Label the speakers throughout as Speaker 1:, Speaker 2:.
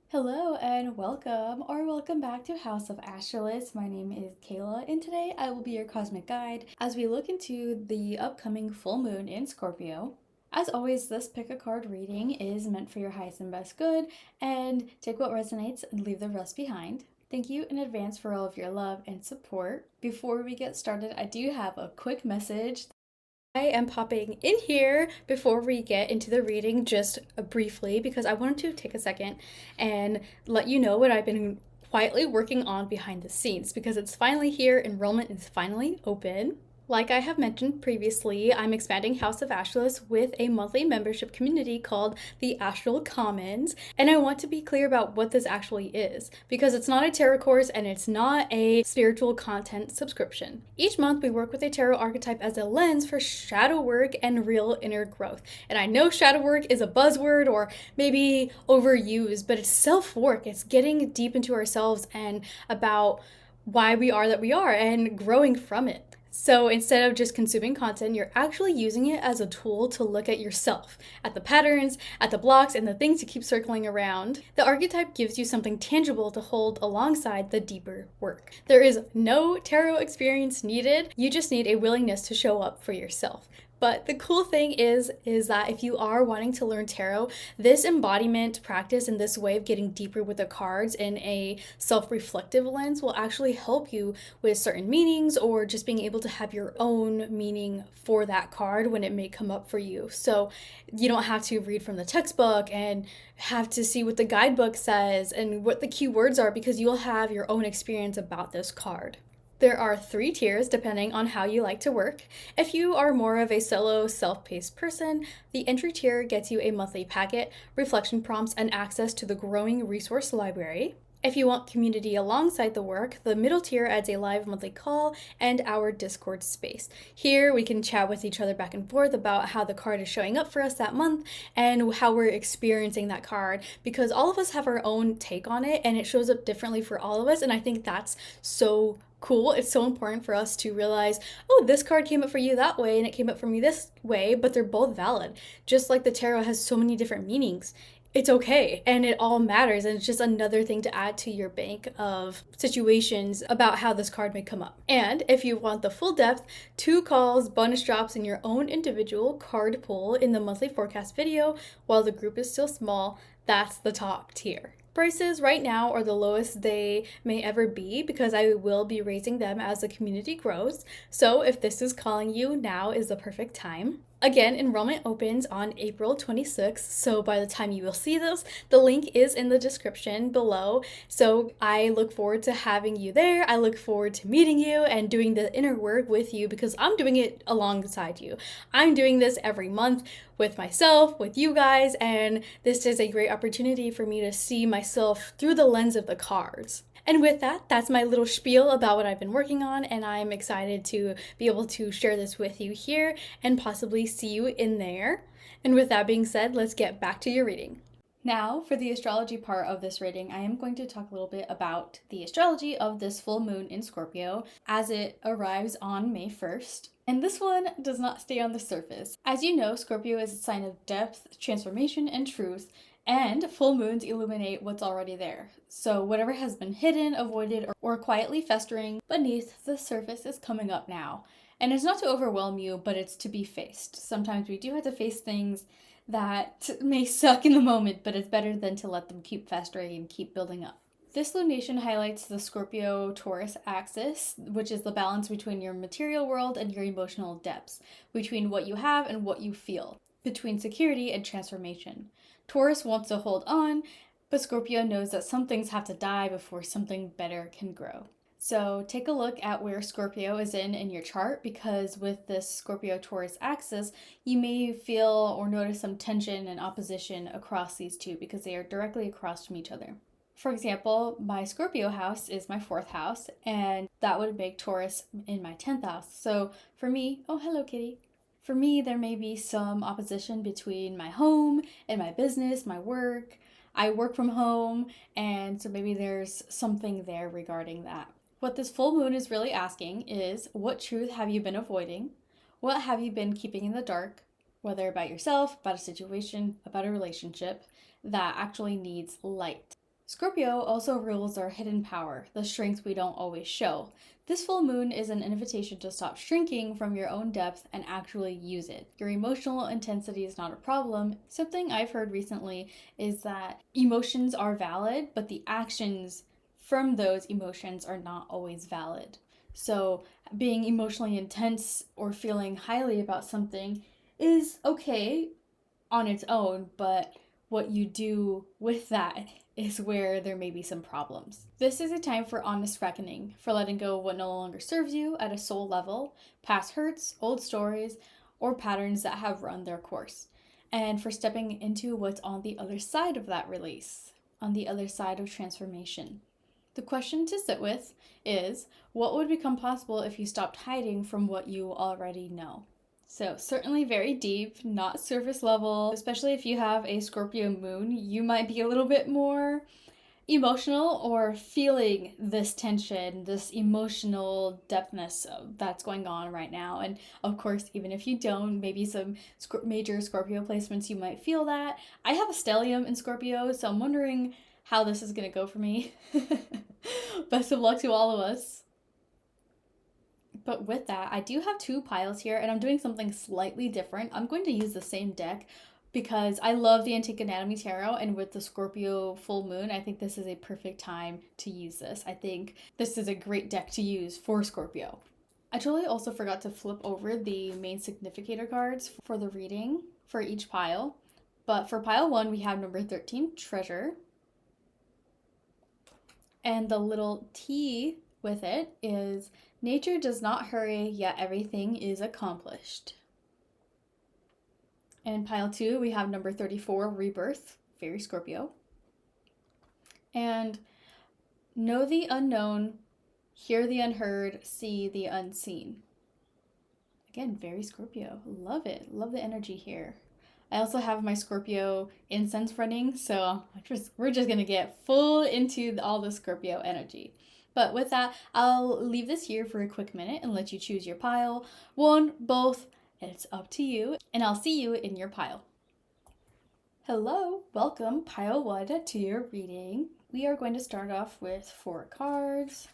Speaker 1: Hello and welcome back to House of Astralis. My name is Kayla and today I will be your cosmic guide as we look into the upcoming full moon in Scorpio. As always, this pick a card reading is meant for your highest and best good, and take what resonates and leave the rest behind. Thank you in advance for all of your love and support. Before we get started, I do have a quick message. I am popping in here before we get into the reading just briefly because I wanted to take a second and let you know what I've been quietly working on behind the scenes because it's finally here. Enrollment is finally open. Like I have mentioned previously, I'm expanding House of Astralis with a monthly membership community called the Astral Commons, and I want to be clear about what this actually is, because it's not a tarot course and it's not a spiritual content subscription. Each month we work with a tarot archetype as a lens for shadow work and real inner growth. And I know shadow work is a buzzword or maybe overused, but it's self-work. It's getting deep into ourselves and about why we are that we are and growing from it. So instead of just consuming content, you're actually using it as a tool to look at yourself, at the patterns, at the blocks, and the things you keep circling around. The archetype gives you something tangible to hold alongside the deeper work. There is no tarot experience needed. You just need a willingness to show up for yourself. But the cool thing is that if you are wanting to learn tarot, this embodiment practice and this way of getting deeper with the cards in a self-reflective lens will actually help you with certain meanings or just being able to have your own meaning for that card when it may come up for you. So you don't have to read from the textbook and have to see what the guidebook says and what the key words are because you'll have your own experience about this card. There are 3 tiers depending on how you like to work. If you are more of a solo, self-paced person, the entry tier gets you a monthly packet, reflection prompts, and access to the growing resource library. If you want community alongside the work, the middle tier adds a live monthly call and our Discord space. Here we can chat with each other back and forth about how the card is showing up for us that month and how we're experiencing that card because all of us have our own take on it and it shows up differently for all of us, and I think that's so cool. It's so important for us to realize, oh, this card came up for you that way and it came up for me this way, but they're both valid. Just like the tarot has so many different meanings, it's okay and it all matters, and it's just another thing to add to your bank of situations about how this card may come up. And if you want the full depth, 2 calls, bonus drops, and your own individual card pull in the monthly forecast video while the group is still small, that's the top tier. Prices right now are the lowest they may ever be because I will be raising them as the community grows. So if this is calling you, now is the perfect time. Again, enrollment opens on April 26th, so by the time you will see this, the link is in the description below. So I look forward to having you there. I look forward to meeting you and doing the inner work with you because I'm doing it alongside you. I'm doing this every month with myself, with you guys, and this is a great opportunity for me to see myself through the lens of the cards. And with that, that's my little spiel about what I've been working on, and I'm excited to be able to share this with you here and possibly see you in there. And with that being said, let's get back to your reading. Now, for the astrology part of this reading, I am going to talk a little bit about the astrology of this full moon in Scorpio as it arrives on May 1st. And this one does not stay on the surface. As you know, Scorpio is a sign of depth, transformation, and truth, and full moons illuminate what's already there. So whatever has been hidden, avoided, or quietly festering beneath the surface is coming up now. And it's not to overwhelm you, but it's to be faced. Sometimes we do have to face things that may suck in the moment, but it's better than to let them keep festering and keep building up. This lunation highlights the Scorpio-Taurus axis, which is the balance between your material world and your emotional depths, between what you have and what you feel, between security and transformation. Taurus wants to hold on, but Scorpio knows that some things have to die before something better can grow. So take a look at where Scorpio is in your chart, because with this Scorpio-Taurus axis, you may feel or notice some tension and opposition across these two because they are directly across from each other. For example, my Scorpio house is my 4th house, and that would make Taurus in my 10th house. So for me, oh, hello, kitty. For me, there may be some opposition between my home and my business, my work. I work from home, and so maybe there's something there regarding that. What this full moon is really asking is, what truth have you been avoiding? What have you been keeping in the dark, whether about yourself, about a situation, about a relationship that actually needs light? Scorpio also rules our hidden power, the strength we don't always show. This full moon is an invitation to stop shrinking from your own depth and actually use it. Your emotional intensity is not a problem. Something I've heard recently is that emotions are valid, but the actions from those emotions are not always valid. So, being emotionally intense or feeling highly about something is okay on its own, but what you do with that is where there may be some problems. This is a time for honest reckoning, for letting go of what no longer serves you at a soul level, past hurts, old stories, or patterns that have run their course, and for stepping into what's on the other side of that release, on the other side of transformation. The question to sit with is, what would become possible if you stopped hiding from what you already know? So, certainly very deep, not surface level. Especially if you have a Scorpio moon, you might be a little bit more emotional or feeling this tension, this emotional depthness that's going on right now. And of course, even if you don't, maybe some major Scorpio placements, you might feel that. I have a stellium in Scorpio, so I'm wondering how this is going to go for me. Best of luck to all of us. But with that, I do have two piles here, and I'm doing something slightly different. I'm going to use the same deck because I love the Antique Anatomy Tarot, and with the Scorpio full moon, I think this is a perfect time to use this. I think this is a great deck to use for Scorpio. I totally also forgot to flip over the main significator cards for the reading for each pile. But for pile 1, we have number 13, Treasure. And the little T with it is nature does not hurry, yet everything is accomplished. And pile 2, we have number 34, Rebirth, very Scorpio. And know the unknown, hear the unheard, see the unseen. Again, very Scorpio. Love it. Love the energy here. I also have my Scorpio incense running, so we're just going to get full into all the Scorpio energy. But with that, I'll leave this here for a quick minute and let you choose your pile. One, both, it's up to you, and I'll see you in your pile. Hello, welcome pile 1 to your reading. We are going to start off with 4 cards.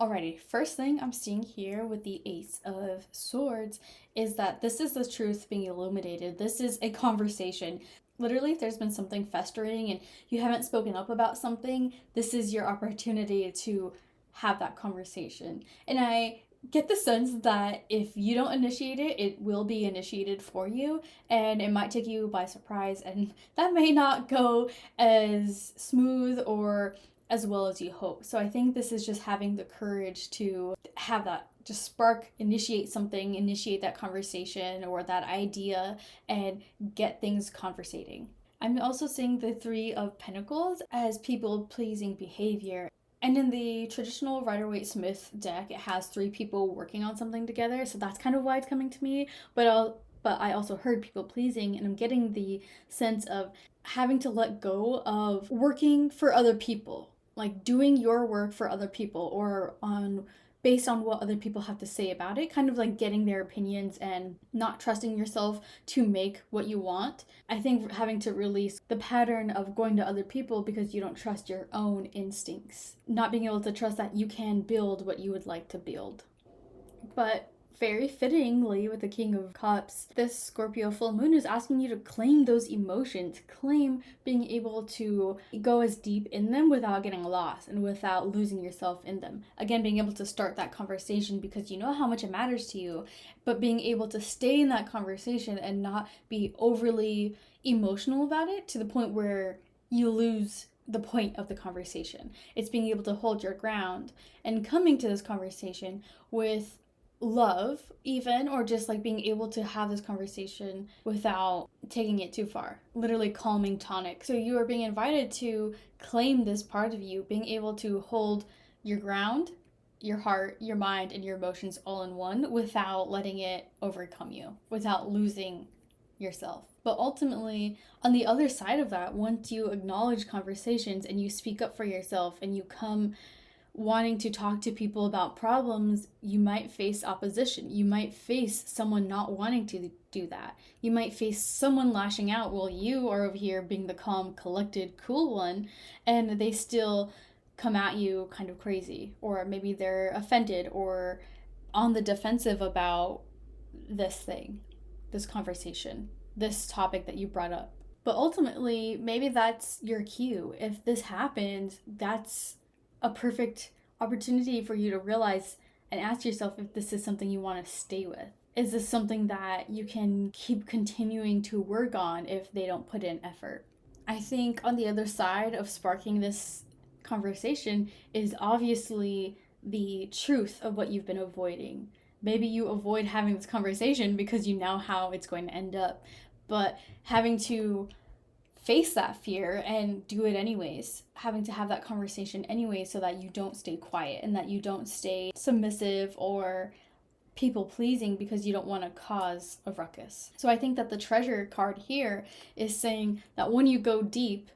Speaker 1: Alrighty, first thing I'm seeing here with the Ace of Swords is that this is the truth being illuminated. This is a conversation. Literally, if there's been something festering and you haven't spoken up about something, this is your opportunity to have that conversation. And I get the sense that if you don't initiate it, it will be initiated for you, and it might take you by surprise, and that may not go as smooth or as well as you hope. So I think this is just having the courage to have that just spark, initiate something, initiate that conversation or that idea, and get things conversating. I'm also seeing the 3 of Pentacles as people-pleasing behavior. And in the traditional Rider-Waite-Smith deck, it has 3 people working on something together, so that's kind of why it's coming to me. But I also heard people-pleasing, and I'm getting the sense of having to let go of working for other people, like doing your work for other people or based on what other people have to say about it, kind of like getting their opinions and not trusting yourself to make what you want. I think having to release the pattern of going to other people because you don't trust your own instincts, not being able to trust that you can build what you would like to build. But very fittingly with the King of Cups, this Scorpio full moon is asking you to claim those emotions, claim being able to go as deep in them without getting lost and without losing yourself in them. Again, being able to start that conversation because you know how much it matters to you, but being able to stay in that conversation and not be overly emotional about it to the point where you lose the point of the conversation. It's being able to hold your ground and coming to this conversation with love even, or just like being able to have this conversation without taking it too far, literally calming tonic. So you are being invited to claim this part of you, being able to hold your ground, your heart, your mind, and your emotions all in one without letting it overcome you, without losing yourself. But ultimately, on the other side of that, once you acknowledge conversations and you speak up for yourself and you come wanting to talk to people about problems, you might face opposition. You might face someone not wanting to do that. You might face someone lashing out while you are over here being the calm, collected, cool one, and they still come at you kind of crazy. Or maybe they're offended or on the defensive about this thing, this conversation, this topic that you brought up. But ultimately, maybe that's your cue. If this happens, that's a perfect opportunity for you to realize and ask yourself if this is something you want to stay with. Is this something that you can keep continuing to work on if they don't put in effort? I think on the other side of sparking this conversation is obviously the truth of what you've been avoiding. Maybe you avoid having this conversation because you know how it's going to end up, but having to face that fear and do it anyways, having to have that conversation anyway so that you don't stay quiet and that you don't stay submissive or people pleasing because you don't want to cause a ruckus. So I think that the treasure card here is saying that when you go deep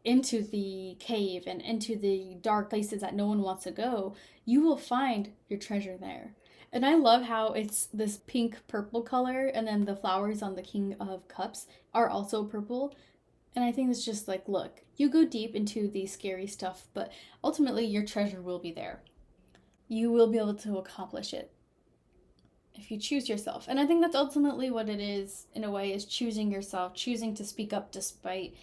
Speaker 1: into the cave and into the dark places that no one wants to go, you will find your treasure there. And I love how it's this pink purple color, and then the flowers on the King of Cups are also purple. And I think it's just like, look, you go deep into the scary stuff, but ultimately your treasure will be there. You will be able to accomplish it if you choose yourself. And I think that's ultimately what it is, in a way, is choosing yourself, choosing to speak up despite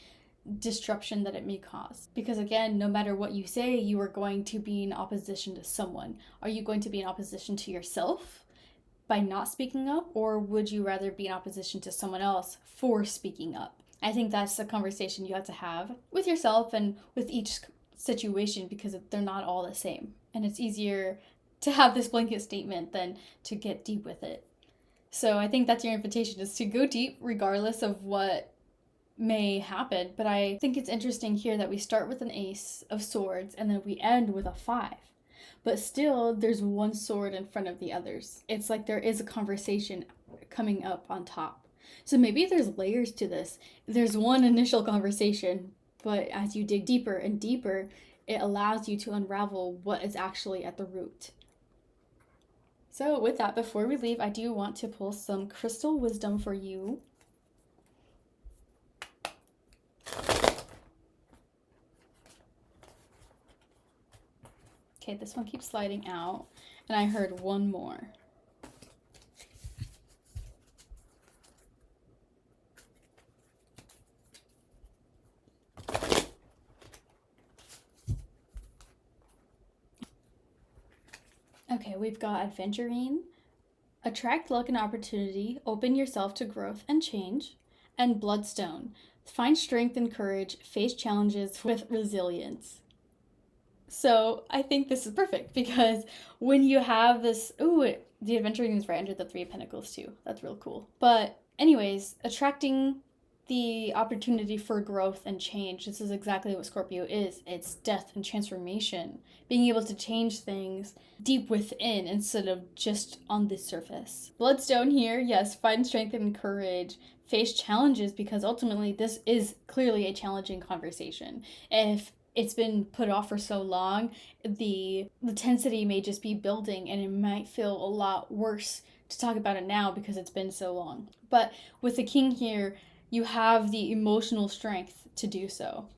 Speaker 1: disruption that it may cause. Because again, no matter what you say, you are going to be in opposition to someone. Are you going to be in opposition to yourself by not speaking up, or would you rather be in opposition to someone else for speaking up? I think that's the conversation you have to have with yourself and with each situation, because they're not all the same. And it's easier to have this blanket statement than to get deep with it. So I think that's your invitation, is to go deep regardless of what may happen. But I think it's interesting here that we start with an Ace of Swords and then we end with a 5. But still, there's one sword in front of the others. It's like there is a conversation coming up on top. So maybe there's layers to this. There's one initial conversation, but as you dig deeper and deeper, it allows you to unravel what is actually at the root. So with that, before we leave, I do want to pull some crystal wisdom for you. Okay, this one keeps sliding out, and I heard one more. Okay, we've got adventuring, attract luck and opportunity, open yourself to growth and change, and bloodstone, find strength and courage, face challenges with resilience. So I think this is perfect, because when you have this, the adventuring is right under the 3 of Pentacles too. That's real cool. But anyways, attracting the opportunity for growth and change. This is exactly what Scorpio is. It's death and transformation. Being able to change things deep within instead of just on the surface. Bloodstone here, yes, find strength and courage. Face challenges, because ultimately this is clearly a challenging conversation. If it's been put off for so long, the intensity may just be building, and it might feel a lot worse to talk about it now because it's been so long. But with the King here, you have the emotional strength to do so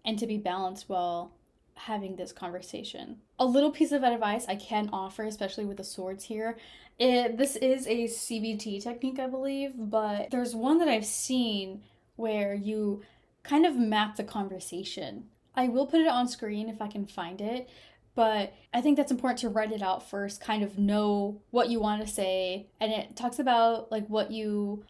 Speaker 1: and to be balanced while having this conversation. A little piece of advice I can offer, especially with the swords here, this is a CBT technique, I believe, but there's one that I've seen where you kind of map the conversation. I will put it on screen if I can find it, but I think that's important to write it out first, kind of know what you want to say, and it talks about like what you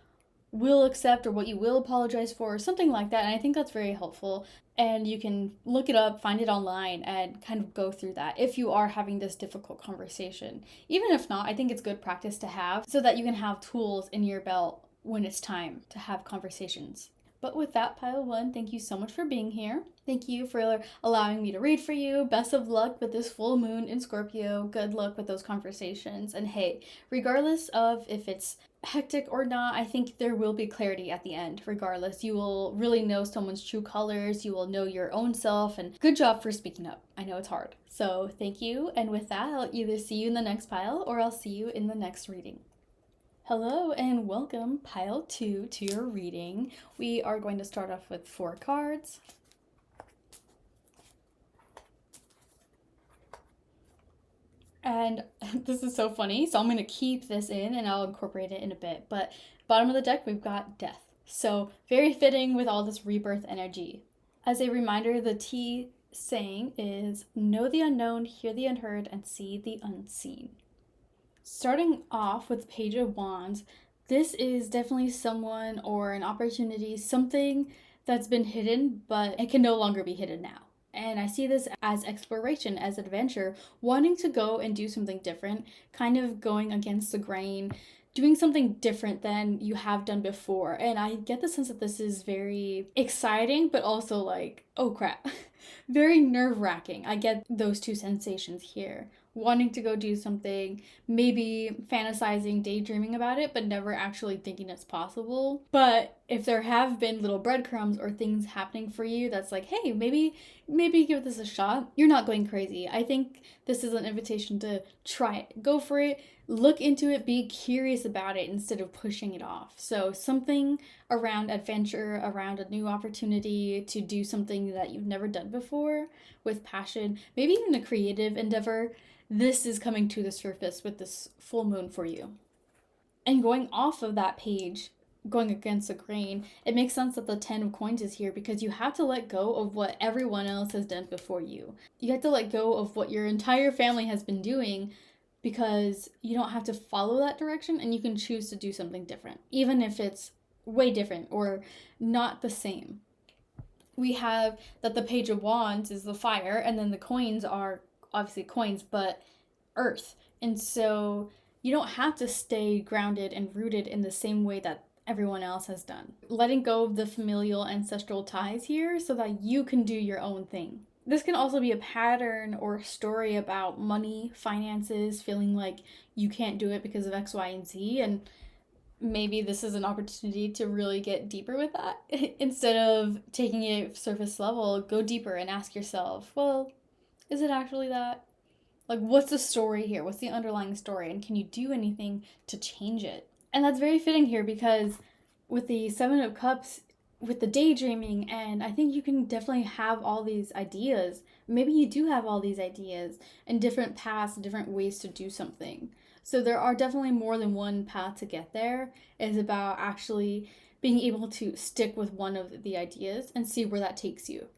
Speaker 1: will accept or what you will apologize for, or something like that, and I think that's very helpful. And you can look it up, find it online, and kind of go through that if you are having this difficult conversation. Even if not, I think it's good practice to have so that you can have tools in your belt when it's time to have conversations. But with that, pile one, thank you so much for being here. Thank you for allowing me to read for you. Best of luck with this full moon in Scorpio. Good luck with those conversations. And hey, regardless of if it's hectic or not, I think there will be clarity at the end. Regardless, you will really know someone's true colors. You will know your own self. And good job for speaking up. I know it's hard. So thank you. And with that, I'll either see you in the next pile or I'll see you in the next reading. Hello and welcome, pile 2, to your reading. We are going to start off with 4 cards. And this is so funny, so I'm going to keep this in and I'll incorporate it in a bit. But bottom of the deck, we've got death. So very fitting with all this rebirth energy. As a reminder, the T saying is, know the unknown, hear the unheard, and see the unseen. Starting off with Page of Wands, this is definitely someone or an opportunity, something that's been hidden, but it can no longer be hidden now. And I see this as exploration, as adventure, wanting to go and do something different, kind of going against the grain, doing something different than you have done before. And I get the sense that this is very exciting, but also like, oh crap, very nerve-wracking. I get those two sensations here. Wanting to go do something, maybe fantasizing, daydreaming about it, but never actually thinking it's possible. But if there have been little breadcrumbs or things happening for you that's like, hey, maybe give this a shot, you're not going crazy. I think this is an invitation to try it. Go for it. Look into it. Be curious about it instead of pushing it off. So something around adventure, around a new opportunity to do something that you've never done before with passion, maybe even a creative endeavor. This is coming to the surface with this full moon for you. And going off of that page, going against the grain, it makes sense that the 10 of coins is here because you have to let go of what everyone else has done before you. You have to let go of what your entire family has been doing because you don't have to follow that direction and you can choose to do something different, even if it's way different or not the same. We have that the Page of Wands is the fire, and then the coins are obviously coins, but earth. And so you don't have to stay grounded and rooted in the same way that everyone else has done. Letting go of the familial ancestral ties here so that you can do your own thing. This can also be a pattern or story about money, finances, feeling like you can't do it because of X, Y, and Z. And maybe this is an opportunity to really get deeper with that. Instead of taking it surface level, go deeper and ask yourself, well, is it actually that? Like, what's the story here? What's the underlying story? And can you do anything to change it? And that's very fitting here because with the 7 of Cups, with the daydreaming, and I think you can definitely have all these ideas. Maybe you do have all these ideas and different paths, different ways to do something. So there are definitely more than one path to get there. It's about actually being able to stick with one of the ideas and see where that takes you.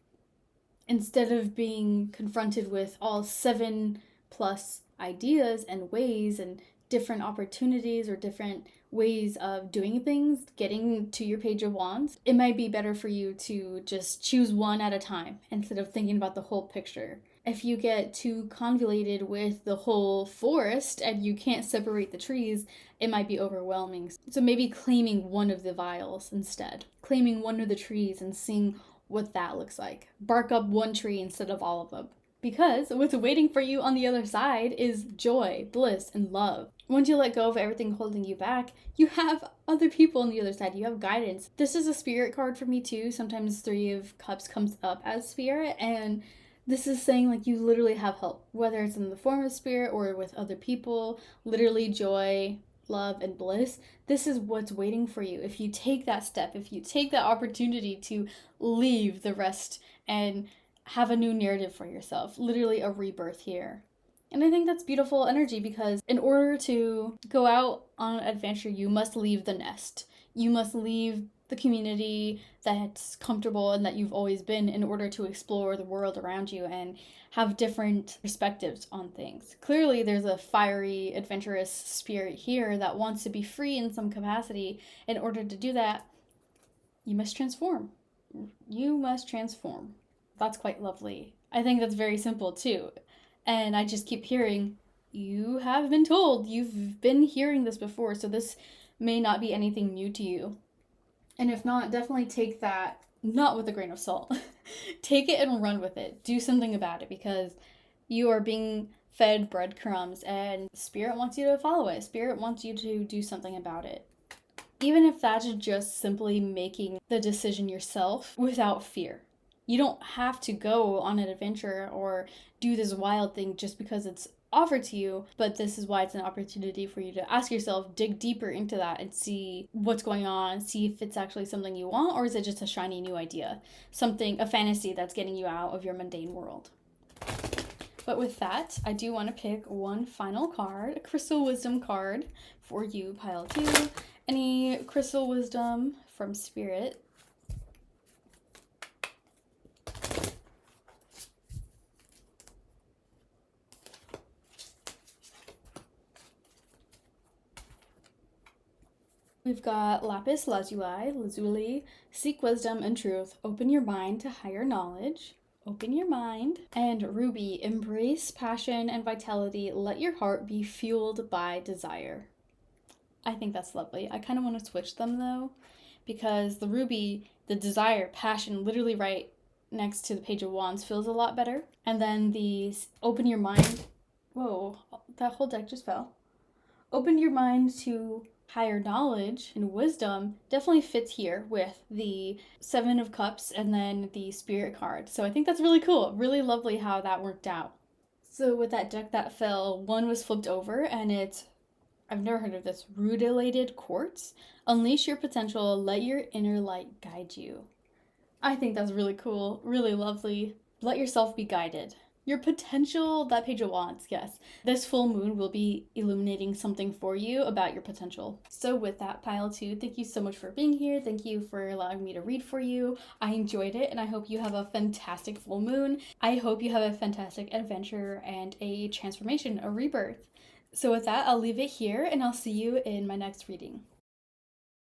Speaker 1: Instead of being confronted with all 7 plus ideas and ways and different opportunities or different ways of doing things, getting to your Page of Wands, it might be better for you to just choose one at a time instead of thinking about the whole picture. If you get too convoluted with the whole forest and you can't separate the trees, it might be overwhelming. So maybe claiming one of the vials instead. Claiming one of the trees and seeing what that looks like. Bark up one tree instead of all of them. Because what's waiting for you on the other side is joy, bliss, and love. Once you let go of everything holding you back, you have other people on the other side. You have guidance. This is a spirit card for me too. Sometimes 3 of Cups comes up as spirit, and this is saying like you literally have help, whether it's in the form of spirit or with other people, literally joy, love, and bliss. This is what's waiting for you. If you take that step, if you take that opportunity to leave the rest and have a new narrative for yourself, literally a rebirth here. And I think that's beautiful energy because in order to go out on an adventure, you must leave the nest. You must leave the community that's comfortable and that you've always been in order to explore the world around you and have different perspectives on things. Clearly, there's a fiery, adventurous spirit here that wants to be free in some capacity. In order to do that, you must transform. You must transform. That's quite lovely. I think that's very simple too. And I just keep hearing, you have been told, you've been hearing this before, so this may not be anything new to you. And if not, definitely take that not with a grain of salt. Take it and run with it. Do something about it, because you are being fed breadcrumbs and Spirit wants you to follow it. Spirit wants you to do something about it. Even if that's just simply making the decision yourself without fear. You don't have to go on an adventure or do this wild thing just because it's offered to you, but this is why it's an opportunity for you to ask yourself, dig deeper into that and see what's going on, see if it's actually something you want, or is it just a shiny new idea, something, a fantasy that's getting you out of your mundane world. But with that, I do want to pick one final card, a Crystal Wisdom card for you, pile 2. Any Crystal Wisdom from Spirit? We've got Lapis Lazuli, seek wisdom and truth, open your mind to higher knowledge. Open your mind. And Ruby, embrace passion and vitality, let your heart be fueled by desire. I think that's lovely. I kind of want to switch them though, because the Ruby, the desire, passion, literally right next to the Page of Wands feels a lot better. And then the open your mind. Whoa, that whole deck just fell. Open your mind to higher knowledge and wisdom definitely fits here with the Seven of Cups and then the Spirit card. So I think that's really cool. Really lovely how that worked out. So with that deck that fell, one was flipped over and it's, I've never heard of this, rutilated quartz. Unleash your potential, let your inner light guide you. I think that's really cool, really lovely. Let yourself be guided. Your potential, that Page of Wands, yes. This full moon will be illuminating something for you about your potential. So with that, pile 2, thank you so much for being here. Thank you for allowing me to read for you. I enjoyed it, and I hope you have a fantastic full moon. I hope you have a fantastic adventure and a transformation, a rebirth. So with that, I'll leave it here, and I'll see you in my next reading.